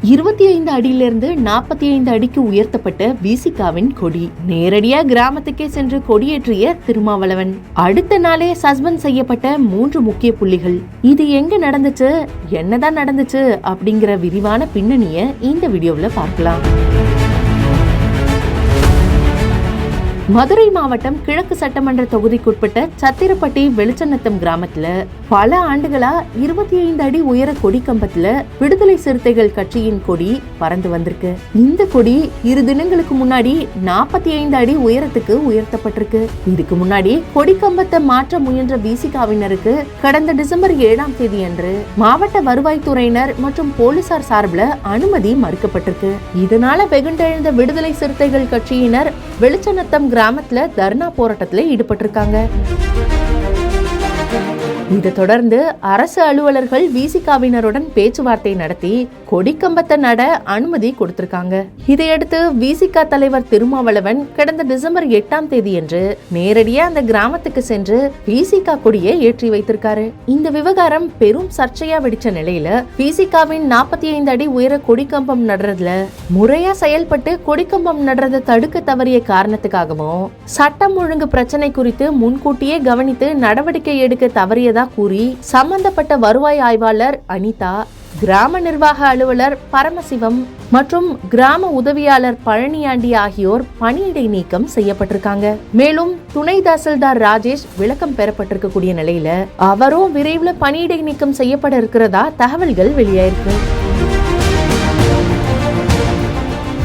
25 அடியிலிருந்து 45 அடிக்கு உயர்த்தப்பட்ட விசிகாவின் கொடி. நேரடியா கிராமத்துக்கே சென்று கொடியேற்றிய திருமாவளவன். அடுத்த நாளே சஸ்பெண்ட் செய்யப்பட்ட 3 முக்கிய புள்ளிகள். இது எங்க நடந்துச்சு, என்னதான் நடந்துச்சு அப்படிங்கிற விரிவான பின்னணிய இந்த வீடியோல பார்க்கலாம். மதுரை மாவட்டம் கிழக்கு சட்டமன்ற தொகுதிக்குட்பட்ட சத்திரப்பட்டி வெளிச்சநத்தம் கிராமத்துல பல ஆண்டுகளா 25 அடி உயர கொடி கம்பத்துல விடுதலை சிறுத்தைகள் கட்சியின் கொடி பறந்து வந்திருக்கு. இந்த கொடி 2 தினங்களுக்கு முன்னாடி 45 அடி உயரத்துக்கு உயர்த்தப்பட்டிருக்கு. இதுக்கு முன்னாடி கொடி கம்பத்தை மாற்ற முயன்ற விசிகாவினருக்கு கடந்த டிசம்பர் 7ஆம் தேதி அன்று மாவட்ட வருவாய்த்துறையினர் மற்றும் போலீசார் சார்பில் அனுமதி மறுக்கப்பட்டிருக்கு. இதனால வெகுண்டெழுந்த விடுதலை சிறுத்தைகள் கட்சியினர் வெளிச்சநத்தம் கிராமத்துல தர்ணா போராட்டத்துல ஈடுபட்டிருக்காங்க. இதை தொடர்ந்து அரசு அலுவலர்கள் விசிகாவினருடன் பேச்சுவார்த்தை நடத்தி கொடிக்கம்பத்தை நட அனுமதி கொடுத்திருக்காங்க. இதையடுத்து விசிகா தலைவர் திருமாவளவன் கடந்த டிசம்பர் 8ஆம் தேதி அன்று நேரடியா அந்த கிராமத்துக்கு சென்று விசிகா கொடியை ஏற்றி வைத்திருக்காரு. இந்த விவகாரம் பெரும் சர்ச்சையா வெடிச்ச நிலையில விசிகாவின் 45 அடி உயர கொடிக்கம்பம் நடுறதுல முறையா செயல்பட்டு கொடிக்கம்பம் நடுறதை தடுக்க தவறிய காரணத்துக்காகவும் சட்டம் ஒழுங்கு பிரச்சனை குறித்து முன்கூட்டியே கவனித்து நடவடிக்கை எடுக்க தவறியதா கூறி சம்பந்தப்பட்ட வருவாய் ஆய்வாளர் அனிதா, கிராம நிர்வாக அலுவலர் பரமசிவம் மற்றும் கிராம உதவியாளர் பழனியாண்டி ஆகியோர் பணியிடை நீக்கம் செய்யப்பட்டிருக்காங்க. மேலும் துணை தாசில்தார் ராஜேஷ் விளக்கம் பெறப்பட்டிருக்கக்கூடிய நிலையில அவரும் விரைவில் பணியிடை நீக்கம் செய்யப்பட இருக்கிறதா தகவல்கள் வெளியாயிருக்கு.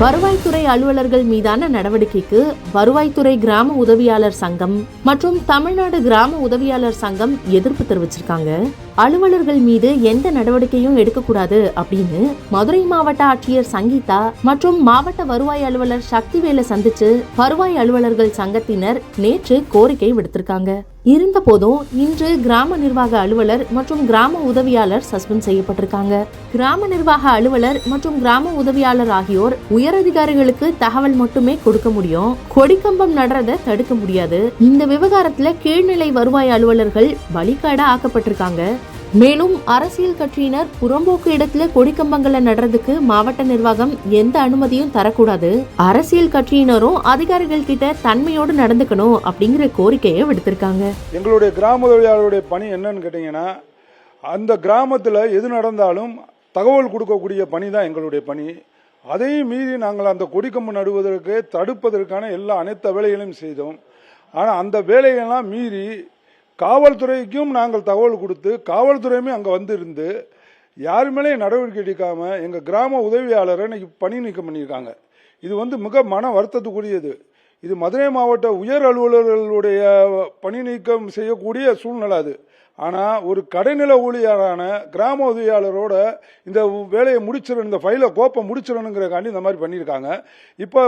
வருவாய்த்துறை அலுவலர்கள் மீதான நடவடிக்கைக்கு வருவாய்த்துறை கிராம உதவியாளர் சங்கம் மற்றும் தமிழ்நாடு கிராம உதவியாளர் சங்கம் எதிர்ப்பு தெரிவிச்சிருக்காங்க. அலுவலர்கள் மீது எந்த நடவடிக்கையும் எடுக்கக்கூடாது அப்படின்னு மதுரை மாவட்ட ஆட்சியர் சங்கீதா மற்றும் மாவட்ட வருவாய் அலுவலர் சக்திவேலை சந்திச்சு வருவாய் அலுவலர்கள் சங்கத்தினர் நேற்று கோரிக்கை விடுத்திருக்காங்க. இருந்த போதும் இன்று கிராம நிர்வாக அலுவலர் மற்றும் கிராம உதவியாளர் சஸ்பெண்ட் செய்யப்பட்டிருக்காங்க. கிராம நிர்வாக அலுவலர் மற்றும் கிராம உதவியாளர் ஆகியோர் உயரதிகாரிகளுக்கு தகவல் மட்டுமே கொடுக்க முடியும், கொடிக்கம்பம் நடுறதை தடுக்க முடியாது. இந்த விவகாரத்துல கீழ்நிலை வருவாய் அலுவலர்கள் பலிகாடா ஆக்கப்பட்டிருக்காங்க. மேலும் அரசியல் கட்சியினர் புறம்போக்கு இடத்துல கொடிக்கம்பங்களை நடுறதுக்கு மாவட்ட நிர்வாகம் எந்த அனுமதியும் தரக்கூடாது, அரசியல் கட்சியினரும் அதிகாரிகள் கிட்ட தன்மையோடு நடந்துக்கணும் அப்படிங்கிற கோரிக்கையை விடுத்திருக்காங்க. எங்களுடைய கிராம உதவியாளருடைய பணி என்னன்னு கேட்டீங்கன்னா, அந்த கிராமத்துல எது நடந்தாலும் தகவல் கொடுக்கக்கூடிய பணி தான் எங்களுடைய பணி. அதையும் மீறி நாங்கள் அந்த கொடிக்கம்பு நடுவதற்கு தடுப்பதற்கான எல்லா அனைத்து வேலைகளையும் செய்தோம். ஆனால் அந்த வேலைகள்லாம் மீறி காவல்துறைக்கும் நாங்கள் தகவல் கொடுத்து காவல்துறையுமே அங்கே வந்து இருந்து யார் மேலே நடவடிக்கை எடுக்காமல் எங்கள் கிராம உதவியாளரை இன்னைக்கு பணி நீக்கம் பண்ணியிருக்காங்க. இது மிக மன வருத்தத்துக்குரியது. இது மதுரை மாவட்ட உயர் அலுவலர்களுடைய பணி நீக்கம் செய்யக்கூடிய சூழ்நிலை அது. ஆனால் ஒரு கடைநில ஊழியரான கிராம உதவியாளரோட இந்த வேலையை முடிச்சிடணும், இந்த ஃபைலை கோப்பை முடிச்சிடணுங்கிறக்காண்டி இந்த மாதிரி பண்ணியிருக்காங்க. இப்போ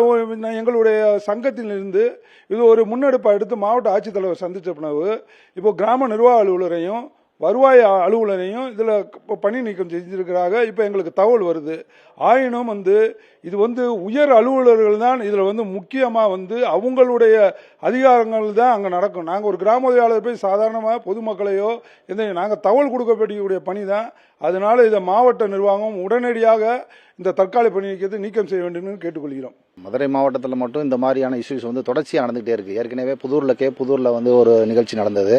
எங்களுடைய சங்கத்திலிருந்து இது ஒரு முன்னெடுப்பை எடுத்து மாவட்ட ஆட்சித்தலைவர் சந்தித்த பிறகு இப்போ கிராம நிர்வாக அலுவலரையும் வருவாய் அலுவலரையும் இதில் பணி நீக்கம் செஞ்சிருக்கிறாங்க. இப்போ எங்களுக்கு தகவல் வருது. ஆயினும் இது உயர் அலுவலர்கள் தான் இதில் முக்கியமாக அவங்களுடைய அதிகாரங்கள் தான் அங்கே நடக்கும். நாங்கள் ஒரு கிராம உதவியாளர் போய் சாதாரணமாக பொதுமக்களையோ நாங்கள் தகவல் கொடுக்கக்கூடிய பணி தான். அதனால இதை மாவட்ட நிர்வாகம் உடனடியாக இந்த தற்காலிக பணி நீக்கம் செய்ய வேண்டும் கேட்டுக்கொள்கிறோம். மதுரை மாவட்டத்தில் மட்டும் இந்த மாதிரியான இஷ்யூஸ் தொடர்ச்சியாக நடந்துகிட்டே இருக்குது. ஏற்கனவே புதூரில் ஒரு நிகழ்ச்சி நடந்தது.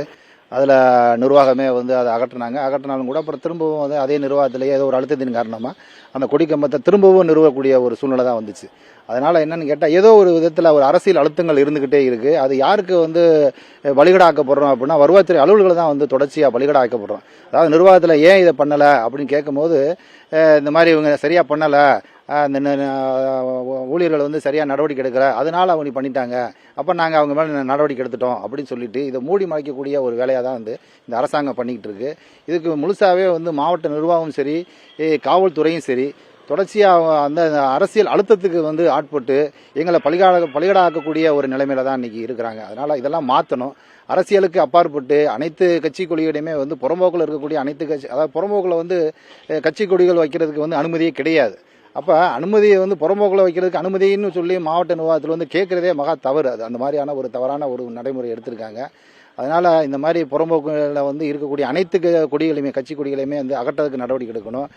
அதில் நிர்வாகமே அதை அகற்றினாலும் கூட அப்புறம் திரும்பவும் அதே நிர்வாகத்திலேயே ஏதோ ஒரு அழுத்தத்தின் காரணமாக அந்த கொடிக்கம்பத்தை திரும்பவும் நிறுவக்கூடிய ஒரு சூழ்நிலை தான் வந்துச்சு. அதனால் என்னன்னு கேட்டால் ஏதோ ஒரு விதத்தில் ஒரு அரசியல் அழுத்தங்கள் இருந்துக்கிட்டே இருக்குது. அது யாருக்கு பலிகடாக்கப்படுறோம் அப்படின்னா வருவாய்த்துறை அலுவலர்கள் தான் தொடர்ச்சியாக பலிகடாக்கப்படுறோம். அதாவது நிர்வாகத்தில் ஏன் இதை பண்ணலை அப்படின்னு கேட்கும்போது இந்த மாதிரி இவங்க சரியாக பண்ணலை, அந்த ஊழியர்கள் சரியாக நடவடிக்கை எடுக்கல, அதனால அவங்க பண்ணிட்டாங்க, அப்போ நாங்கள் அவங்க மேலே நடவடிக்கை எடுத்துட்டோம் அப்படின்னு சொல்லிட்டு இதை மூடி மறைக்கக்கூடிய ஒரு வேலையாக தான் இந்த அரசாங்கம் பண்ணிக்கிட்டு இருக்கு. இதுக்கு முழுசாகவே மாவட்ட நிர்வாகமும் சரி காவல்துறையும் சரி தொடர்ச்சியாக அந்த அரசியல் அழுத்தத்துக்கு ஆட்பட்டு எங்களை பலிகடாக்கக்கூடிய ஒரு நிலைமையில தான் இன்னைக்கு இருக்கிறாங்க. அதனால இதெல்லாம் மாற்றணும். அரசியலுக்கு அப்பாற்பட்டு அனைத்து கட்சி கொடிகளையுமே புறம்போக்கில் இருக்கக்கூடிய அனைத்து கட்சி, அதாவது புறம்போக்கில் கட்சி கொடிகள் வைக்கிறதுக்கு அனுமதியே கிடையாது. அப்போ அனுமதியை புறம்போக்கில் வைக்கிறதுக்கு அனுமதின்னு சொல்லி மாவட்ட நிர்வாகத்தில் கேட்குறதே மகா தவறு. அது அந்த மாதிரியான ஒரு தவறான ஒரு நடைமுறை எடுத்திருக்காங்க. அதனால் இந்த மாதிரி புறம்போக்கில் இருக்கக்கூடிய அனைத்து கொடிகளையுமே கட்சி கொடிகளையுமே அகற்றதுக்கு நடவடிக்கை எடுக்கணும்.